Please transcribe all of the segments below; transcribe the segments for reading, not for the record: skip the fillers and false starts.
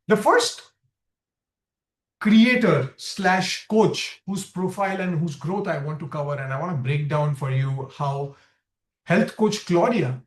The first creator slash coach whose profile and whose growth I want to cover, and I want to break down for you how health coach Claudia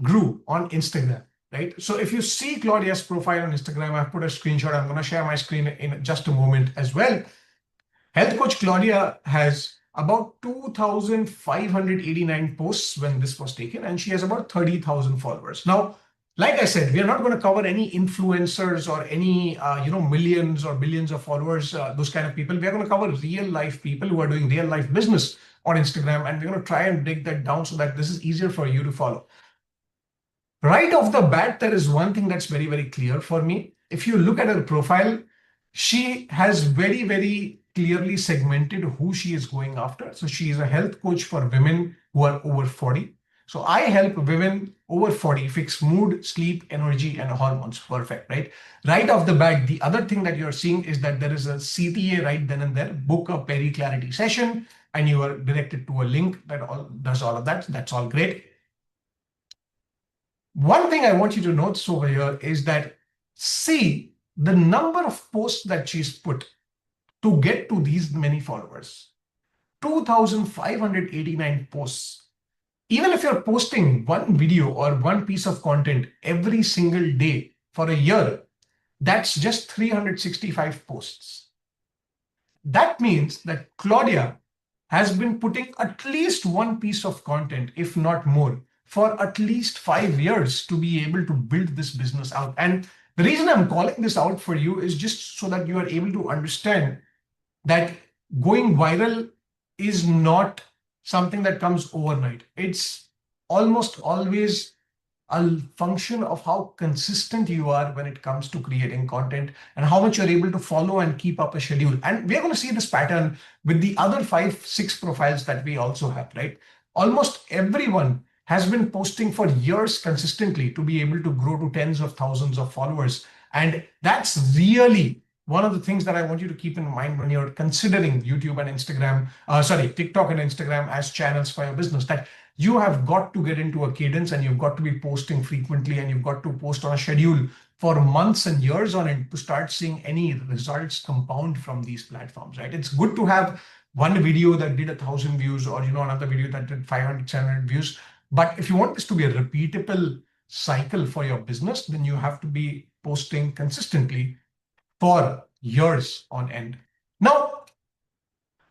grew on Instagram, right? So if you see Claudia's profile on Instagram, I've put a screenshot. I'm going to share my screen in just a moment as well. Health coach Claudia has about 2,589 posts when this was taken, and she has about 30,000 followers. Now, like I said, we are not going to cover any influencers or any millions or billions of followers, those kind of people. We are going to cover real life people who are doing real life business on Instagram, and we're going to try and break that down so that this is easier for you to follow. Right off the bat, there is one thing that's very, very clear for me. If you look at her profile, she has very, very clearly segmented who she is going after. So she is a health coach for women who are over 40. So I help women over 40 fix mood, sleep, energy, and hormones. Perfect, right? Right off the bat, the other thing that you're seeing is that there is a CTA right then and there. Book a peri clarity session, and you are directed to a link that does all of that. That's all great. One thing I want you to notice over here is that see the number of posts that she's put to get to these many followers. 2,589 posts. Even if you're posting one video or one piece of content every single day for a year, that's just 365 posts. That means that Claudia has been putting at least one piece of content, if not more, for at least 5 years to be able to build this business out. And the reason I'm calling this out for you is just so that you are able to understand that going viral is not something that comes overnight. It's almost always a function of how consistent you are when it comes to creating content and how much you're able to follow and keep up a schedule. And we're going to see this pattern with the other 5-6 profiles that we also have, right? Almost everyone has been posting for years consistently to be able to grow to tens of thousands of followers. And that's really one of the things that I want you to keep in mind when you're considering YouTube and TikTok and Instagram as channels for your business, that you have got to get into a cadence and you've got to be posting frequently and you've got to post on a schedule for months and years on it to start seeing any results compound from these platforms, right? It's good to have one video that did 1,000 views or another video that did 500, 700 views. But if you want this to be a repeatable cycle for your business, then you have to be posting consistently for years on end. Now,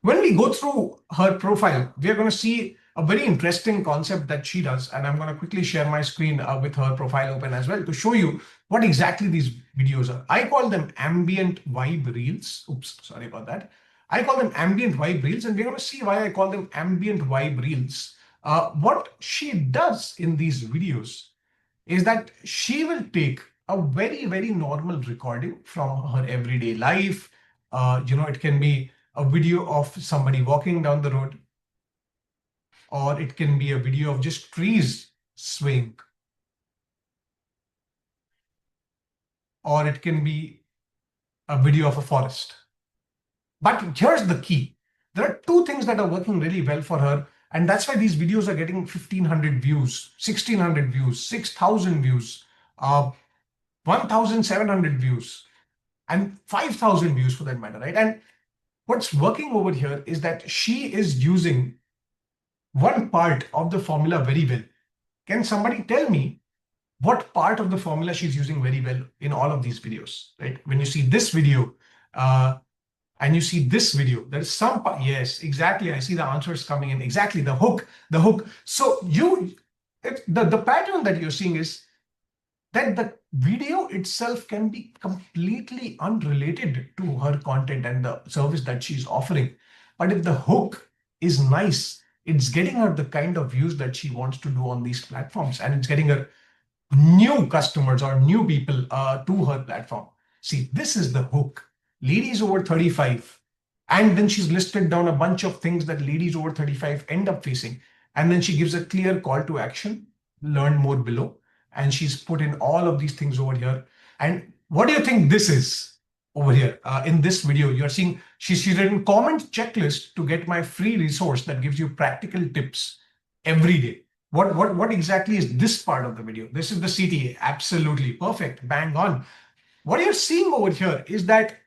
when we go through her profile, we are going to see a very interesting concept that she does. And I'm going to quickly share my screen with her profile open as well to show you what exactly these videos are. I call them ambient vibe reels. Oops, sorry about that. I call them ambient vibe reels, and we're going to see why I call them ambient vibe reels. What she does in these videos is that she will take a very, very normal recording from her everyday life. It can be a video of somebody walking down the road, or it can be a video of just trees swaying, or it can be a video of a forest. But here's the key. There are two things that are working really well for her, and that's why these videos are getting 1,500 views, 1,600 views, 6,000 views, 1,700 views, and 5,000 views for that matter, right? And what's working over here is that she is using one part of the formula very well. Can somebody tell me what part of the formula she's using very well in all of these videos, right? When you see this video and you see this video, there is some part. Yes, exactly. I see the answers coming in. Exactly, the hook. So the pattern that you're seeing is that the video itself can be completely unrelated to her content and the service that she's offering. But if the hook is nice, it's getting her the kind of views that she wants to do on these platforms, and it's getting her new customers or new people to her platform. See, this is the hook. Ladies over 35. And then she's listed down a bunch of things that ladies over 35 end up facing. And then she gives a clear call to action, learn more below. And she's put in all of these things over here. And what do you think this is over here? In this video, you're seeing she's written comment checklist to get my free resource that gives you practical tips every day. What exactly is this part of the video? This is the CTA. Absolutely perfect. Bang on. what you're seeing over here is that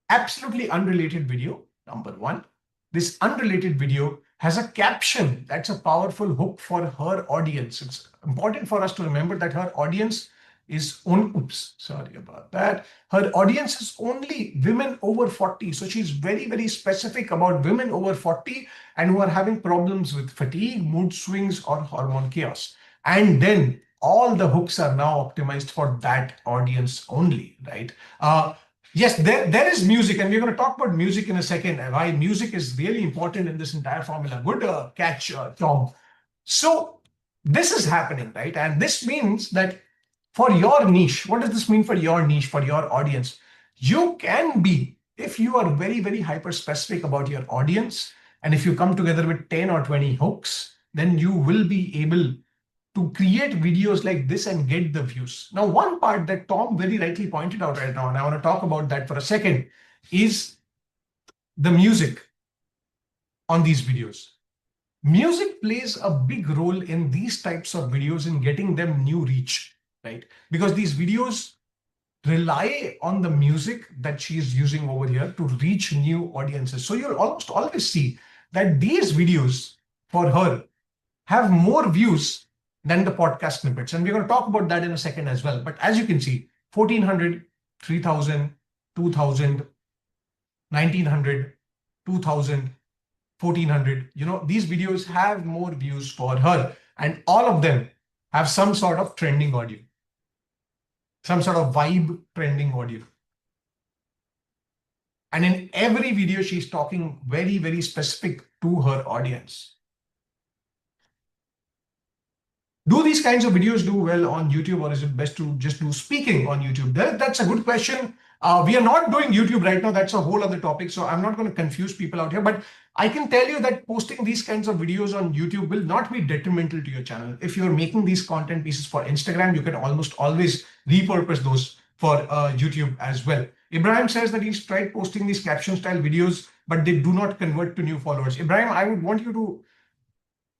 absolutely unrelated video, number one. This unrelated video has a caption that's a powerful hook for her audience. It's important for us to remember that her audience is on, oops, sorry about that. Her audience is only women over 40. So she's very, very specific about women over 40 and who are having problems with fatigue, mood swings, or hormone chaos. And then all the hooks are now optimized for that audience only, right? Yes, there is music, and we're going to talk about music in a second, and why music is really important in this entire formula. Good catch, Tom. So this is happening, right? And this means that for your niche, what does this mean for your niche, for your audience? You can be, if you are very, very hyper specific about your audience, and if you come together with 10 or 20 hooks, then you will be able to create videos like this and get the views. Now, one part that Tom very rightly pointed out right now, and I want to talk about that for a second, is the music on these videos. Music plays a big role in these types of videos in getting them new reach, right? Because these videos rely on the music that she is using over here to reach new audiences. So you'll almost always see that these videos for her have more views than the podcast snippets. And we're going to talk about that in a second as well. But as you can see, 1400, 3000, 2000, 1900, 2000, 1400, these videos have more views for her. And all of them have some sort of trending audio, some sort of vibe trending audio. And in every video, she's talking very, very specific to her audience. Do these kinds of videos do well on YouTube, or is it best to just do speaking on YouTube? That's a good question. We are not doing YouTube right now. That's a whole other topic. So I'm not going to confuse people out here. But I can tell you that posting these kinds of videos on YouTube will not be detrimental to your channel. If you're making these content pieces for Instagram, you can almost always repurpose those for YouTube as well. Ibrahim says that he's tried posting these caption style videos, but they do not convert to new followers. Ibrahim, I would want you to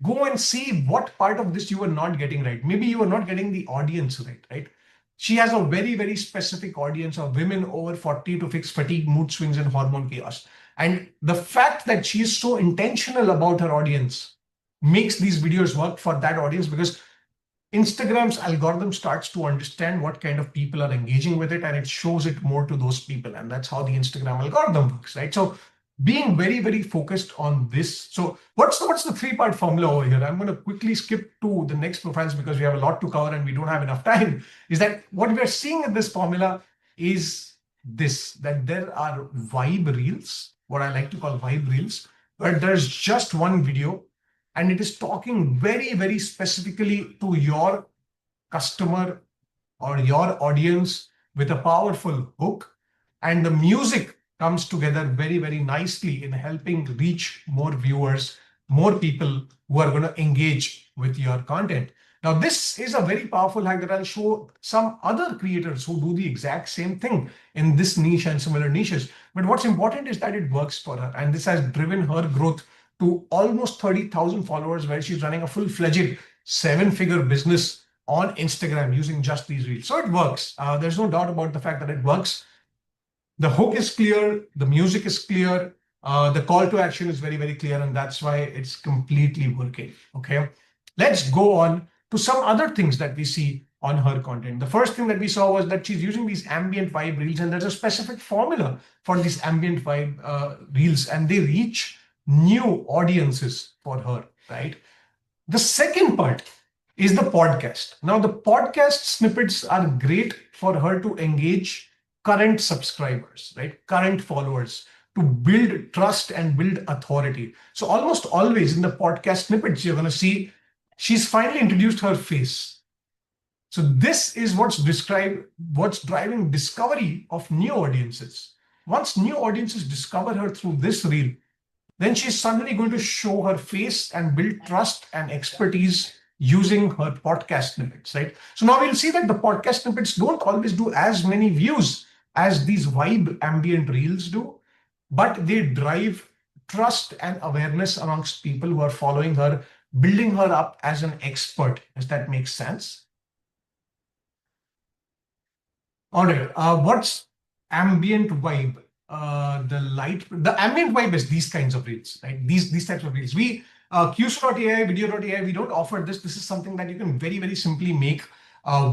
go and see what part of this you are not getting right. Maybe you are not getting the audience right, right? She has a very, very specific audience of women over 40 to fix fatigue, mood swings, and hormone chaos. And the fact that she is so intentional about her audience makes these videos work for that audience, because Instagram's algorithm starts to understand what kind of people are engaging with it, and it shows it more to those people. And that's how the Instagram algorithm works, right? So being very, very focused on this. So what's the three-part formula over here? I'm going to quickly skip to the next profiles because we have a lot to cover and we don't have enough time. Is that what we are seeing in this formula is this, that there are vibe reels, what I like to call vibe reels, where there's just one video and it is talking very, very specifically to your customer or your audience with a powerful hook, and the music comes together very, very nicely in helping reach more viewers, more people who are going to engage with your content. Now, this is a very powerful hack that I'll show some other creators who do the exact same thing in this niche and similar niches. But what's important is that it works for her, and this has driven her growth to almost 30,000 followers, where she's running a full-fledged 7-figure business on Instagram using just these reels. So it works. There's no doubt about the fact that it works. The hook is clear, the music is clear, the call to action is very, very clear, and that's why it's completely working. Okay, let's go on to some other things that we see on her content. The first thing that we saw was that she's using these ambient vibe reels, and there's a specific formula for these ambient vibe reels, and they reach new audiences for her, right? The second part is the podcast. Now, the podcast snippets are great for her to engage current subscribers, right? Current followers, to build trust and build authority. So almost always in the podcast snippets, you're going to see she's finally introduced her face. So this is what's driving discovery of new audiences. Once new audiences discover her through this reel, then she's suddenly going to show her face and build trust and expertise using her podcast snippets, right? So now we'll see that the podcast snippets don't always do as many views as these vibe ambient reels do, but they drive trust and awareness amongst people who are following her, building her up as an expert. Does that make sense? All right. What's ambient vibe? The ambient vibe is these kinds of reels, right? These types of reels. We quso.ai, Vidyo.ai, we don't offer this. This is something that you can very, very simply make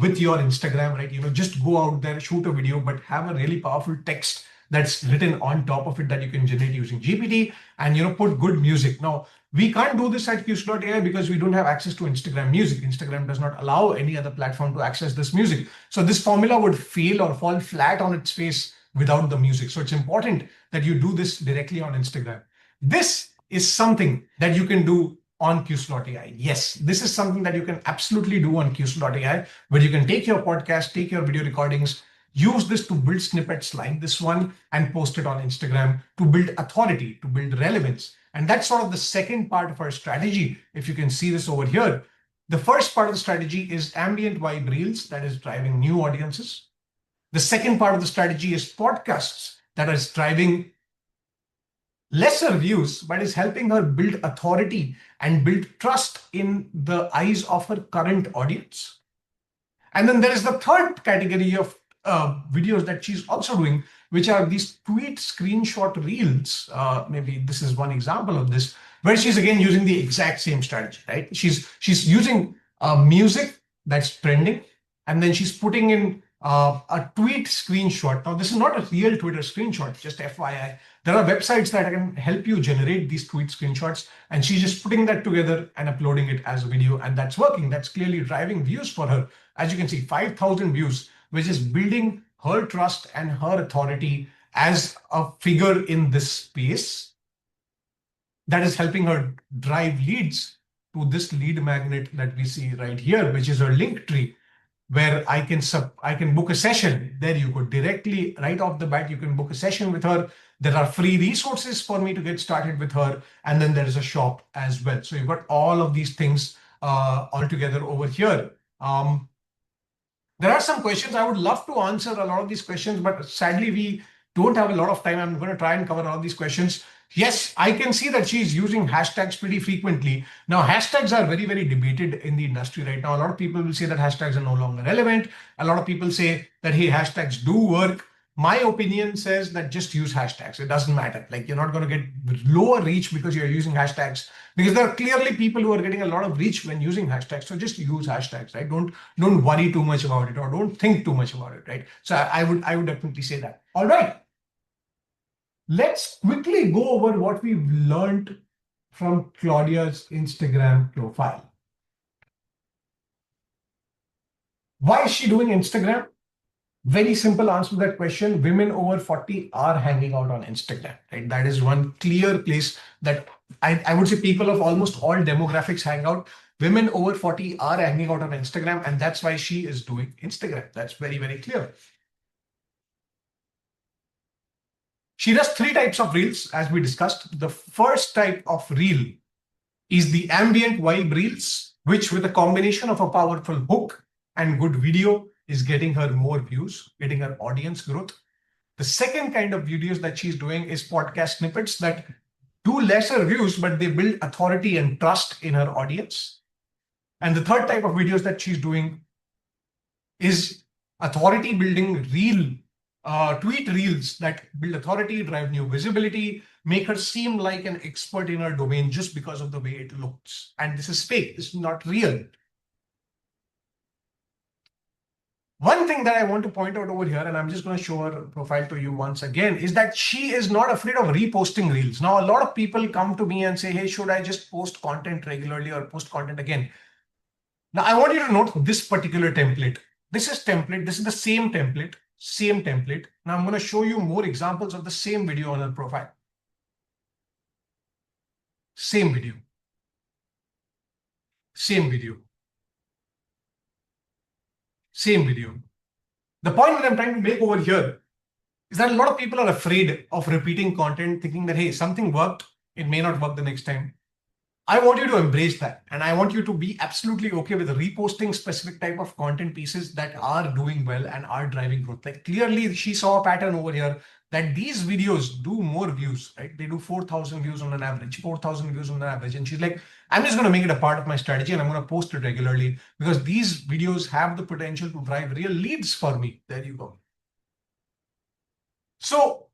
with your Instagram, right? Just go out there, shoot a video, but have a really powerful text that's written on top of it that you can generate using GPT, and put good music. Now, we can't do this at quso.ai because we don't have access to Instagram music. Instagram does not allow any other platform to access this music. So this formula would fail or fall flat on its face without the music. So it's important that you do this directly on Instagram. This is something that you can do on quso.ai. Yes, this is something that you can absolutely do on quso.ai, where you can take your podcast, take your video recordings, use this to build snippets like this one and post it on Instagram to build authority, to build relevance. And that's sort of the second part of our strategy. If you can see this over here, the first part of the strategy is ambient vibe reels, that is driving new audiences. The second part of the strategy is podcasts, that is driving lesser views, but is helping her build authority and build trust in the eyes of her current audience. And then there is the third category of videos that she's also doing, which are these tweet screenshot reels. Maybe this is one example of this, where she's again using the exact same strategy, right? She's using music that's trending, and then she's putting in a tweet screenshot. Now, this is not a real Twitter screenshot, just FYI. There are websites that can help you generate these tweet screenshots, and she's just putting that together and uploading it as a video, and that's working. That's clearly driving views for her. As you can see, 5,000 views, which is building her trust and her authority as a figure in this space. That is helping her drive leads to this lead magnet that we see right here, which is her link tree, where I can book a session. There you go, directly right off the bat, you can book a session with her. There are free resources for me to get started with her, and then there is a shop as well. So you've got all of these things all together over here. There are some questions. I would love to answer a lot of these questions, but sadly, we don't have a lot of time. I'm going to try and cover all these questions. Yes, I can see that she's using hashtags pretty frequently. Now, hashtags are very, very debated in the industry right now. A lot of people will say that hashtags are no longer relevant. A lot of people say that, hey, hashtags do work. My opinion says that just use hashtags. It doesn't matter. Like, you're not going to get lower reach because you're using hashtags, because there are clearly people who are getting a lot of reach when using hashtags. So just use hashtags, right? Don't worry too much about it, or don't think too much about it, right? So I would definitely say that. All right. Let's quickly go over what we've learned from Claudia's Instagram profile. Why is she doing Instagram? Very simple answer to that question. Women over 40 are hanging out on Instagram, right? That is one clear place that I would say people of almost all demographics hang out. Women over 40 are hanging out on Instagram, and that's why she is doing Instagram. That's very, very clear. She does three types of reels, as we discussed. The first type of reel is the ambient vibe reels, which with a combination of a powerful hook and good video is getting her more views, getting her audience growth. The second kind of videos that she's doing is podcast snippets that do lesser views, but they build authority and trust in her audience. And the third type of videos that she's doing is authority building tweet reels that build authority, drive new visibility, make her seem like an expert in her domain just because of the way it looks. And this is fake. This is not real. One thing that I want to point out over here, and I'm just going to show her profile to you once again, is that she is not afraid of reposting reels. Now, a lot of people come to me and say, hey, should I just post content regularly or post content again? Now, I want you to note this particular template. This is template. This is the same template, same template. Now, I'm going to show you more examples of the same video on her profile. Same video. Same video. Same video. The point that I'm trying to make over here is that a lot of people are afraid of repeating content, thinking that, hey, something worked, it may not work the next time. I want you to embrace that. And I want you to be absolutely okay with reposting specific type of content pieces that are doing well and are driving growth. Like clearly she saw a pattern over here that these videos do more views, right? They do 4,000 views on an average, 4,000 views on an average. And she's like, I'm just going to make it a part of my strategy and I'm going to post it regularly because these videos have the potential to drive real leads for me. There you go. So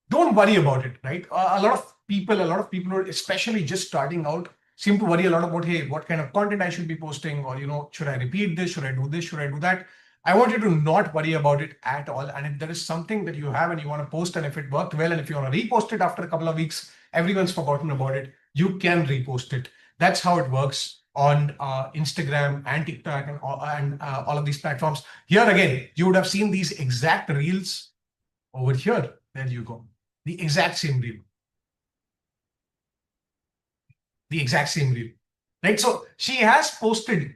don't worry about it, right? A lot of people who are especially just starting out seem to worry a lot about, hey, what kind of content I should be posting, or, should I repeat this? Should I do this? Should I do that? I want you to not worry about it at all. And if there is something that you have and you want to post, and if it worked well, and if you want to repost it after a couple of weeks, everyone's forgotten about it, you can repost it. That's how it works on Instagram and TikTok and all of these platforms. Here again, you would have seen these exact reels over here. There you go. The exact same reel. The exact same reel. Right? So she has posted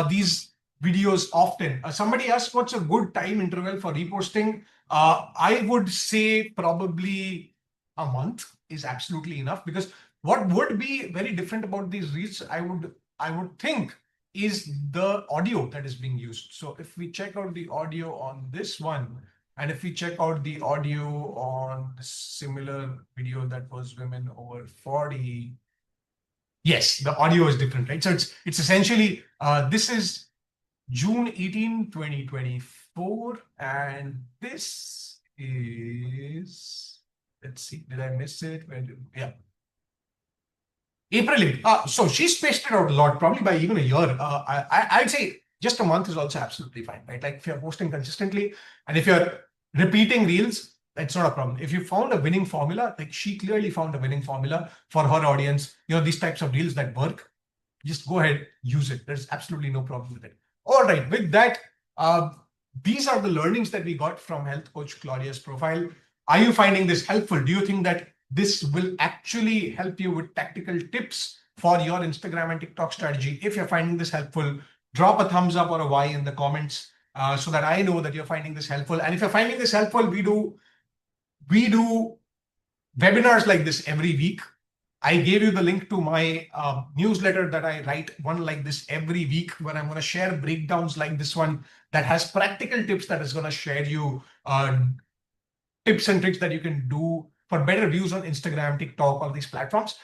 these videos often. Somebody asked what's a good time interval for reposting. I would say probably a month is absolutely enough, because what would be very different about these reels, I would think, is the audio that is being used. So if we check out the audio on this one, and if we check out the audio on the similar video that was women over 40, yes, the audio is different, right? So it's essentially, this is June 18, 2024, and this is, let's see, did I miss it? Yeah, April. So she's spaced it out a lot, probably by even a year. I'd say just a month is also absolutely fine, right? Like if you're posting consistently and if you're repeating reels, that's not a problem. If you found a winning formula, like she clearly found a winning formula for her audience, these types of reels that work, just go ahead, use it. There's absolutely no problem with it. All right, with that, uh, these are the learnings that we got from Health Coach Claudia's profile. Are you finding this helpful? Do you think that this will actually help you with tactical tips for your Instagram and TikTok strategy? If you're finding this helpful, drop a thumbs up or a Y in the comments, so that I know that you're finding this helpful. And if you're finding this helpful, we do webinars like this every week. I gave you the link to my newsletter that I write, one like this every week, where I'm going to share breakdowns like this one that has practical tips, that is going to share you tips and tricks that you can do for better views on Instagram, TikTok, all these platforms.